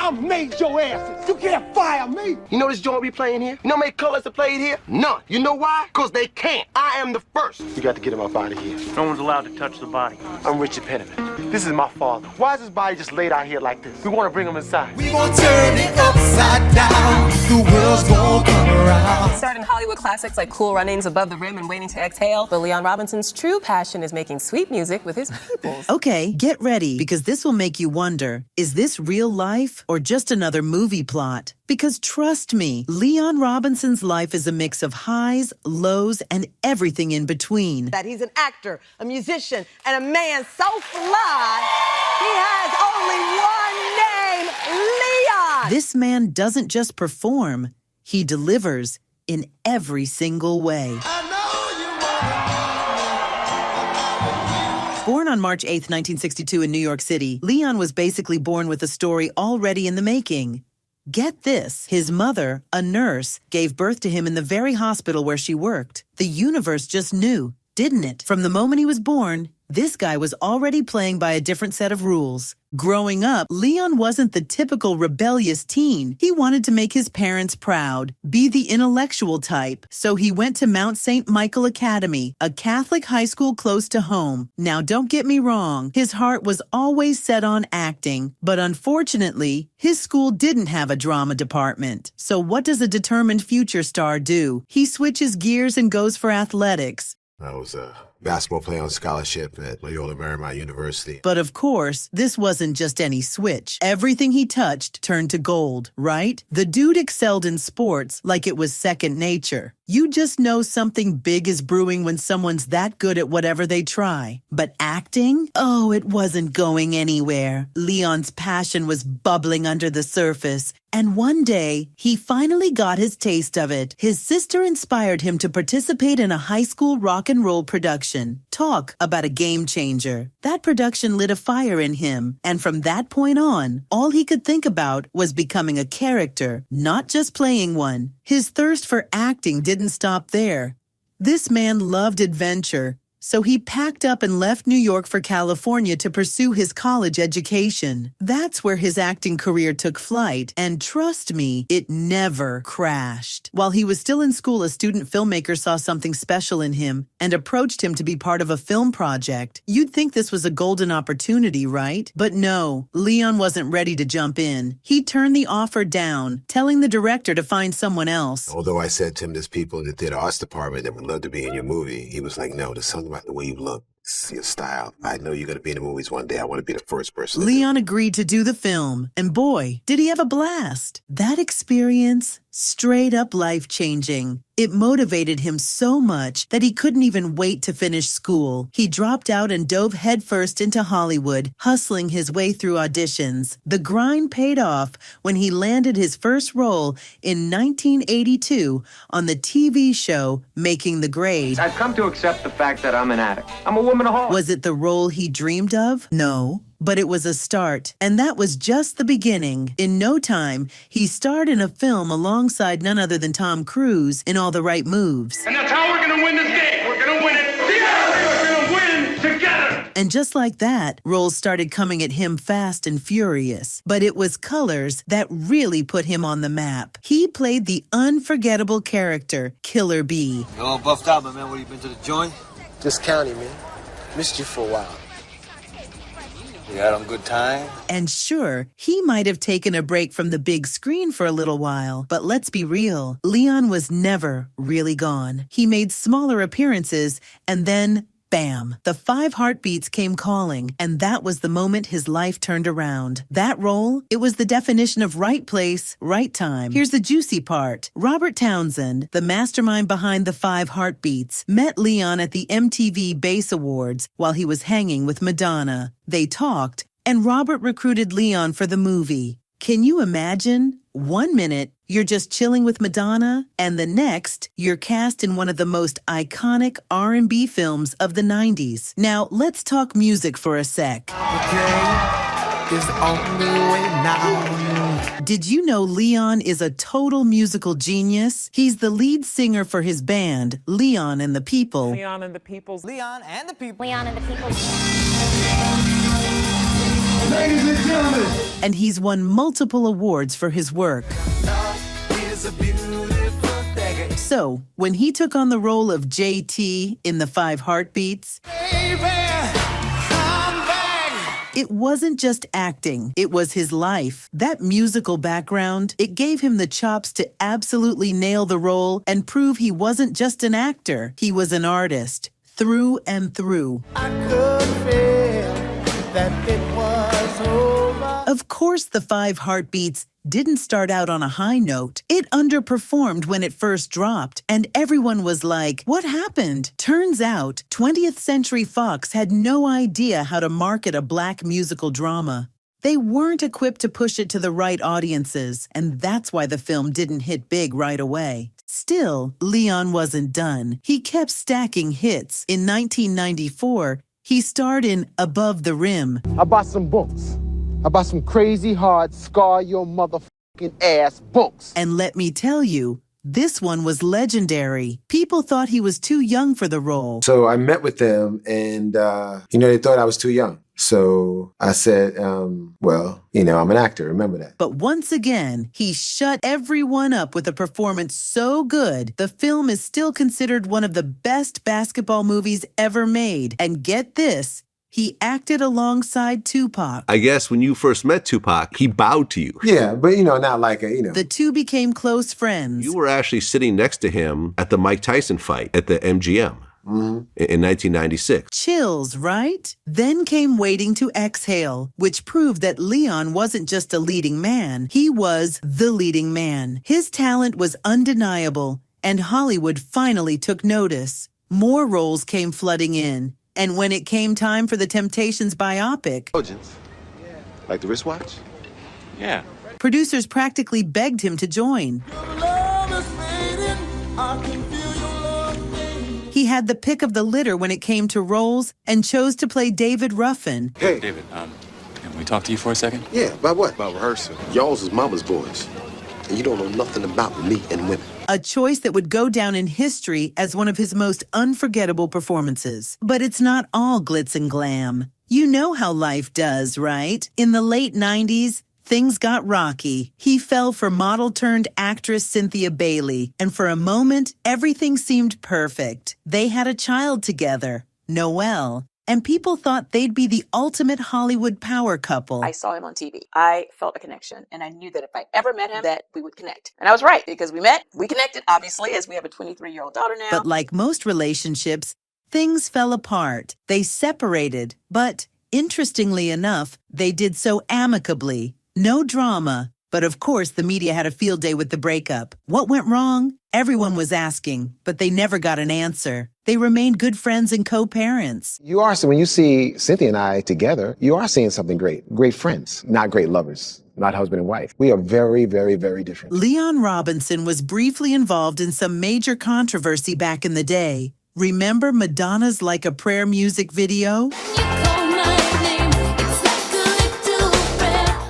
I made your asses. You can't fire me. You know this joint we playing here? You know how many colors are played here? None. You know why? Because they can't. I am the first. You got to get him up out of here. No one's allowed to touch the body. I'm Richard Penniman. This is my father. Why is his body just laid out here like this? We want to bring him inside. We gonna turn it upside down. The world's gonna come around. Starred in Hollywood classics like Cool Runnings, Above the Rim, and Waiting to Exhale, but Leon Robinson's true passion is making sweet music with his peoples. Okay, get ready, because this will make you wonder, is this real life or just another movie plot? Because trust me, Leon Robinson's life is a mix of highs, lows, and everything in between. That he's an actor, a musician, and a man so fly, he has only one name, Leon! This man doesn't just perform, he delivers in every single way. Born on March 8, 1962 in New York City, Leon was basically born with a story already in the making. Get this, his mother, a nurse, gave birth to him in the very hospital where she worked. The universe just knew, didn't it? From the moment he was born, this guy was already playing by a different set of rules. Growing up, Leon wasn't the typical rebellious teen. He wanted to make his parents proud, be the intellectual type, so he went to Mount St. Michael Academy, a Catholic high school close to home. Now, don't get me wrong, his heart was always set on acting, but unfortunately, his school didn't have a drama department. So what does a determined future star do? He switches gears and goes for athletics. I was a basketball player on scholarship at Loyola Marymount University. But of course, this wasn't just any switch. Everything he touched turned to gold, right? The dude excelled in sports like it was second nature. You just know something big is brewing when someone's that good at whatever they try. But acting? Oh, it wasn't going anywhere. Leon's passion was bubbling under the surface. And one day, he finally got his taste of it. His sister inspired him to participate in a high school rock and roll production. Talk about a game changer. That production lit a fire in him. And from that point on, all he could think about was becoming a character, not just playing one. His thirst for acting didn't stop there. This man loved adventure. So he packed up and left New York for California to pursue his college education. That's where his acting career took flight, and trust me, it never crashed. While he was still in school, a student filmmaker saw something special in him and approached him to be part of a film project. You'd think this was a golden opportunity, right? But no, Leon wasn't ready to jump in. He turned the offer down, telling the director to find someone else. Although I said to him, there's people in the theater arts department that would love to be in your movie, he was like, no, there's something about the way you look, your style. I know you're going to be in the movies one day. I want to be the first person. Leon agreed to do the film, and boy, did he have a blast. That experience, straight up life-changing. It motivated him so much that he couldn't even wait to finish school. He dropped out and dove headfirst into Hollywood, hustling his way through auditions. The grind paid off when he landed his first role in 1982 on the TV show Making the Grade. I've come to accept the fact that I'm an addict. I'm a womanaholic. Was it the role he dreamed of? No. But it was a start, and that was just the beginning. In no time, he starred in a film alongside none other than Tom Cruise in All the Right Moves. And that's how we're going to win this game. We're going to win it together. We're going to win together. And just like that, roles started coming at him fast and furious. But it was Colors that really put him on the map. He played the unforgettable character, Killer B. You all buffed out, my man. What, you been to the joint? Just county, man. Missed you for a while. You had a good time? And sure, he might have taken a break from the big screen for a little while, but let's be real, Leon was never really gone. He made smaller appearances, and then bam, the 5 Heartbeats came calling, and that was the moment his life turned around. That role, it was the definition of right place, right time. Here's the juicy part. Robert Townsend, the mastermind behind the 5 Heartbeats, met Leon at the MTV Bass Awards while he was hanging with Madonna. They talked, and Robert recruited Leon for the movie. Can you imagine? 1 minute, you're just chilling with Madonna, and the next, you're cast in one of the most iconic R&B films of the 90s. Now, let's talk music for a sec. Okay, is the only way now. Did you know Leon is a total musical genius? He's the lead singer for his band, Leon and the People. Leon and the Peoples. Leon and the people. Leon and the Peoples. Ladies and gentlemen. And he's won multiple awards for his work. So, when he took on the role of JT in The Five Heartbeats, it wasn't just acting, it was his life. That musical background, it gave him the chops to absolutely nail the role and prove he wasn't just an actor, he was an artist, through and through. I could feel that it was over. Of course, The Five Heartbeats didn't start out on a high note. It underperformed when it first dropped, and everyone was like, what happened? Turns out, 20th Century Fox had no idea how to market a black musical drama. They weren't equipped to push it to the right audiences, and that's why the film didn't hit big right away. Still, Leon wasn't done. He kept stacking hits. In 1994, he starred in Above the Rim. I bought some books. I bought some crazy hard, scar your motherfucking ass books. And let me tell you, this one was legendary. People thought he was too young for the role. So I met with them and, they thought I was too young. So I said, well, I'm an actor, remember that. But once again, he shut everyone up with a performance so good, the film is still considered one of the best basketball movies ever made. And get this, he acted alongside Tupac. I guess when you first met Tupac, he bowed to you. Yeah, but not like The two became close friends. You were actually sitting next to him at the Mike Tyson fight at the MGM. In 1996. Chills, right? Then came Waiting to Exhale, which proved that Leon wasn't just a leading man, he was the leading man. His talent was undeniable, and Hollywood finally took notice. More roles came flooding in, and when it came time for the Temptations biopic, Like the wristwatch? Yeah. producers practically begged him to join. He had the pick of the litter when it came to roles and chose to play David Ruffin. Hey. David, can we talk to you for a second? Yeah, about what? About rehearsal. Y'all's is mama's boys. And you don't know nothing about me and women. A choice that would go down in history as one of his most unforgettable performances. But it's not all glitz and glam. You know how life does, right? In the late 90s, things got rocky. He fell for model-turned-actress Cynthia Bailey, and for a moment, everything seemed perfect. They had a child together, Noelle, and people thought they'd be the ultimate Hollywood power couple. I saw him on TV. I felt a connection, and I knew that if I ever met him, that we would connect. And I was right, because we met, we connected, obviously, as we have a 23-year-old daughter now. But like most relationships, things fell apart. They separated, but interestingly enough, they did so amicably. No drama, but of course the media had a field day with the breakup. What went wrong? Everyone was asking, but they never got an answer. They remained good friends and co-parents. When you see Cynthia and I together, you are seeing something great. Great friends, not great lovers, not husband and wife. We are very, very, very different. Leon Robinson was briefly involved in some major controversy back in the day. Remember Madonna's Like a Prayer music video?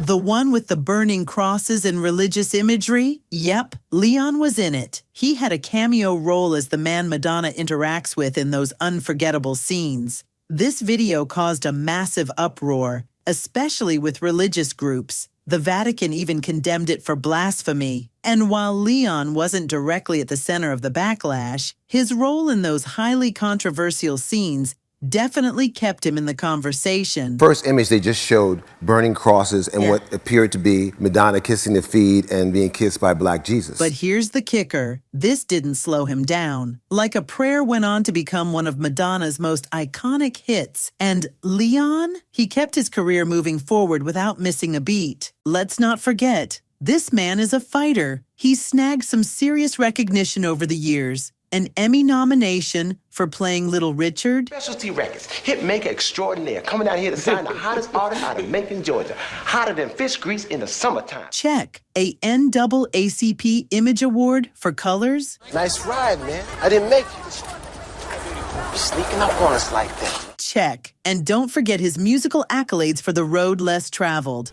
The one with the burning crosses and religious imagery? Yep, Leon was in it. He had a cameo role as the man Madonna interacts with in those unforgettable scenes. This video caused a massive uproar, especially with religious groups. The Vatican even condemned it for blasphemy. And while Leon wasn't directly at the center of the backlash, his role in those highly controversial scenes definitely kept him in the conversation. First image, they just showed burning crosses and what appeared to be Madonna kissing the feet and being kissed by Black Jesus. But here's the kicker. This didn't slow him down. Like a Prayer went on to become one of Madonna's most iconic hits. And Leon? He kept his career moving forward without missing a beat. Let's not forget, this man is a fighter. He's snagged some serious recognition over the years. An Emmy nomination for playing Little Richard. Specialty Records, hit maker extraordinaire, coming out here to sign the hottest artist out of Macon, Georgia. Hotter than fish grease in the summertime. Check. A NAACP Image Award for Colors. Nice ride, man. I didn't make it. You're sneaking up on us like that. Check. And don't forget his musical accolades for The Road Less Traveled.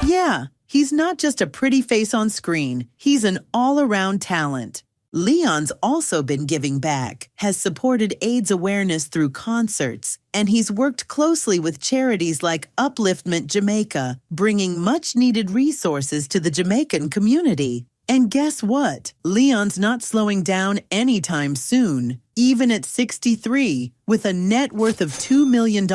Yeah. He's not just a pretty face on screen, he's an all-around talent. Leon's also been giving back, has supported AIDS awareness through concerts, and he's worked closely with charities like Upliftment Jamaica, bringing much-needed resources to the Jamaican community. And guess what? Leon's not slowing down anytime soon. Even at 63, with a net worth of $2 million,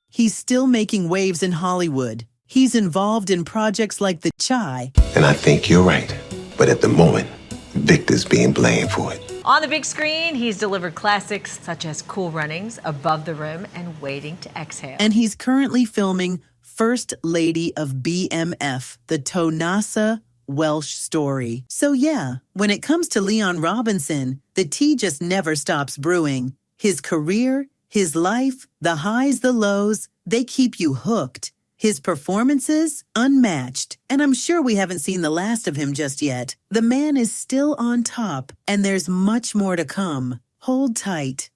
he's still making waves in Hollywood. He's involved in projects like The Chai. And I think you're right. But at the moment, Victor's being blamed for it. On the big screen, he's delivered classics such as Cool Runnings, Above the Rim, and Waiting to Exhale. And he's currently filming First Lady of BMF, the Tonassa Welsh story. So yeah, when it comes to Leon Robinson, the tea just never stops brewing. His career, his life, the highs, the lows, they keep you hooked. His performances, unmatched. And I'm sure we haven't seen the last of him just yet. The man is still on top, and there's much more to come. Hold tight.